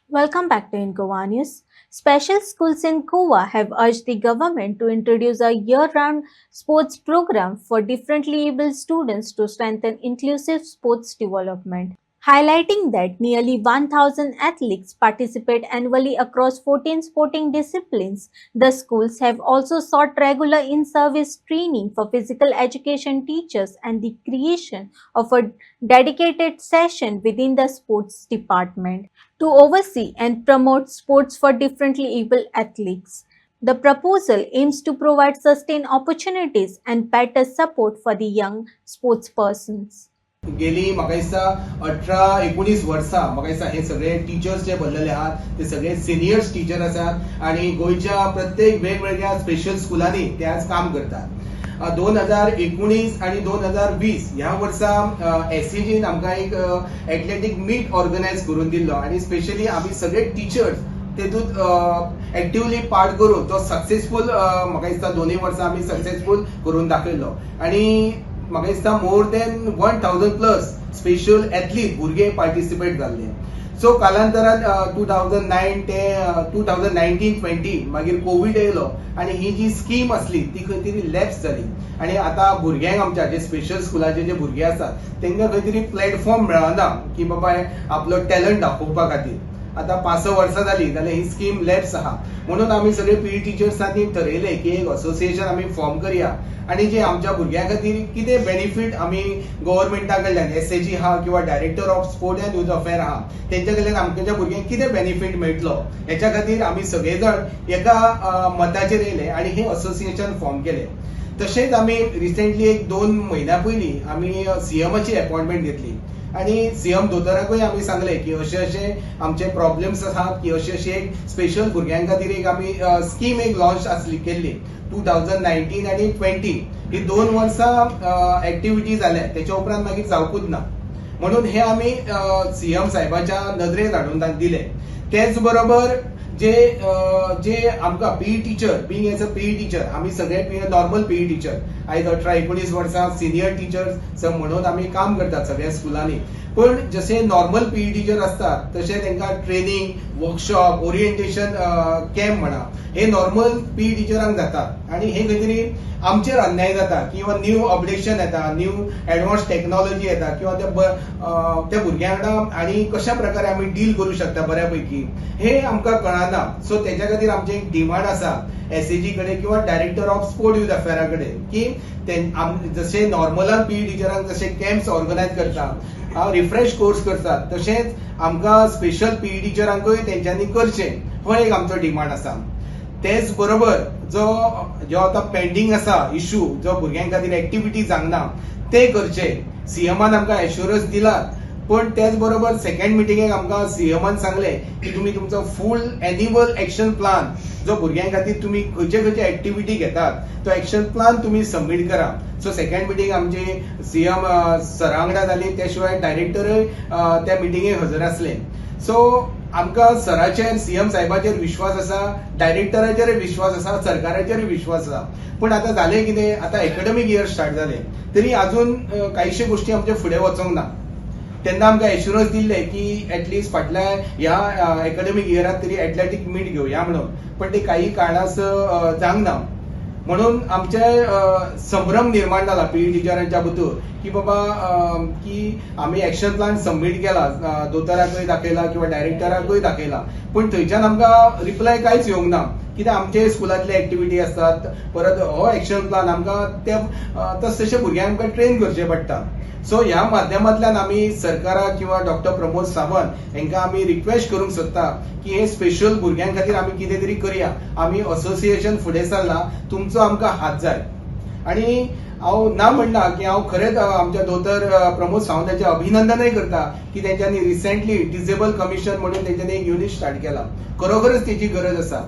Welcome back to Incoa News. Special schools in Goa have urged the government to introduce a year-round sports program for differently able students to strengthen inclusive sports development. Highlighting that nearly 1,000 athletes participate annually across 14 sporting disciplines, the schools have also sought regular in-service training for physical education teachers and the creation of a dedicated session within the sports department to oversee and promote sports for differently able athletes. The proposal aims to provide sustained opportunities and better support for the young sportspersons. गेली म्हाका दिसता 18-19 वर्सां म्हाका दिसता हे सगळे teachers जे भरलेले आहात ते सगळे सिनियर्स टीचर आसात आणि गोंयच्या प्रत्येक वेगवेगळ्या स्पेशल स्कुलांनी ते आज काम करतात. 2019 आणि 2020 ह्या वर्सा एससीजीन आमकां एक एथलेटीक मीट ऑर्गनायज करून दिल्लो आणि स्पेशली आमी सगळे टीचर्स तेतूंत एक्टिवली पार्ट करून तो सक्सेसफूल म्हाका दिसता 2 वर्सां आमी सक्सेसफूल करून दाखयलो आणि म्हाका दिसता more than 1000 plus special athlete भुरगे पार्टिसिपेट जाल्ले. सो कालांतरान 2009 ते 2019-20 मागीर कोविड येयलो आणि ही जी स्कीम असली ती खंय तरी लॅप्स जाली आणि आता भुरग्यांक आमच्या जे स्पेशल स्कुलाचे जे भुरगे आसात तांकां खंय तरी प्लॅटफॉर्म मेळना की बाबा आपलो टॅलंट दाखोवपा खातीर. आता 5-6 वर्सां जाली जाल्यार ही स्कीम लॅप्स आहा म्हणून आमी सगळे पीई टीचर्सांनी ठरयलें की एक असोसिएशन आमी फॉर्म करया आणि जे आमच्या भुरग्यां खातीर कितें बेनिफीट आमी गव्हर्नमेंटा कडल्यान एसएजी आहा किंवा director of sport and youth affair आहा तेंच्या कडल्यान आमच्या भुरग्यांक कितें बेनिफीट मेळटलो हेच्या खातीर आमी सगळे जण एका मताचेर येयले आणि हे असोसिएशन फॉर्म केलें. तशेंच आमी रिसेंटली एक 2 म्हयन्या पयलीं आमी सीएमाची अपॉइंटमेंट घेतली आणि सीएम दोतोराकूय आमी सांगले की अशे अशे आमचे प्रॉब्लेम्स आसात की अशे एक स्पेशल भुरग्यां खातीर एक आमी स्कीम एक लॉन्च आसली केल्ली 2019 आणि 20 ही 2 वर्सां एक्टिविटी जाल्या त्याच्या उपरांत मागीर जावकूच ना म्हणून हे आमी सीएम साहेबाच्या नदरेन हाडून दिले. तेच बरोबर जे आमकां PE teacher being as a PE teacher आमी सगळे नॉर्मल पीई टीचर आयज 18-19 वर्सां सिनियर टीचर्स म्हणून आमी काम करतात सगळ्या स्कुलांनी. पण जसे नॉर्मल पीई टीचर असतात तसे तांकां ट्रेनिंग वर्कशॉप ओरिएंटेशन कॅम्प म्हणा हे नॉर्मल पीई टीचरांक जातात आणि हे खंय तरी आमचेर अन्याय जाता किंवा न्यू अपडेशन येता न्यू एडवान्स टेक्नॉलॉजी येता किंवा त्या भुरग्यांक आणि कशा प्रकारे आमी डील करू शकता बऱ्यापैकी हे आमकां कळना. सो त्याच्या खातीर आमचे एक डिमांड आसा एसएजी कडे किंवा डायरेक्टर ऑफ स्पोर्ट यूथ अफेअरा कडेन की जसे नॉर्मलान पीई टीचरांक जसे कॅम्प्स ऑर्गनायज करतात रिफ्रेश कोर्स करतात तशेंच आमकां स्पेशल पीई टीचरांकूय तेंच्यांनी करचें हो एक आमचो डिमांड आसा. तेच बरोबर जो आता पेंडिंग आसा इश्यू जो भुरग्यां खातीर एक्टिविटी जावना ते करचे सीएमान आमकां एश्युरन्स दिलात. पण त्याच बरोबर सेकंड मिटिंगेक आमकां सीएमान सांगले की तुम्ही तुमचो फूल एन्युअल एक्शन प्लान जो भुरग्यां खातीर तुम्ही खंयचे एक्टिविटी घेतात तो एक्शन प्लान तुम्ही सबमीट करा. सो सेकंड मिटिंग आमची सीएम सरा वांगडा जाली त्या शिवाय डायरेक्टरूय त्या मिटिंगेक हजर आसले. सो आमकां सराचेर सीएम साहेबाचेर विश्वास आसा डायरेक्टराचेर विश्वास आसा सरकाराचेर विश्वास आसा. पण आता जालें कितें आता एकाडेमीक इयर स्टार्ट जालें तरी अजून काहीशे गोष्टी आमचे फुडें वचोंक ना. तेन्ना आमकां एश्युरन्स दिल्ले की एटलिस्ट फाटल्या ह्या एकाडेमीक इयरात तरी एथलेटीक मीट घेवया म्हणून पण ते काही कारणास्तव जावंक ना म्हणून आमचे संभ्रम निर्माण जाला पीई टीचरांच्या भितर की बाबा की आमी एक्शन प्लान सबमीट केला दोतोराकूय दाखयला किंवा डायरेक्टराकूय दाखयला पण थंयच्यान आमकां रिप्लाय कांयच येवंक ना कित्याक आमचे स्कुलांतले एक्टिविटी आसतात परत हो एक्शन प्लान आमकां तशे भुरग्यांक आमकां ट्रेन करचे पडटा. सो ह्या माध्यमांतल्यान आमी सरकाराक किंवा डॉक्टर प्रमोद सावंत हांकां आमी रिक्वेस्ट करूंक सोदता की हे स्पेशल भुरग्यां खातीर आमी कितें तरी करया. आमी असोसिएशन फुडें सरला तुमचो आमकां हात जाय आणि हांव ना म्हणना की हांव खरेंच आमच्या दोतोर प्रमोद सावंताचें अभिनंदनय करता की तेंच्यांनी रिसेंटली डिसेबल कमिशन म्हणून तेंच्यांनी एक युनिट स्टार्ट केला. खरोखरच तेची गरज आसा.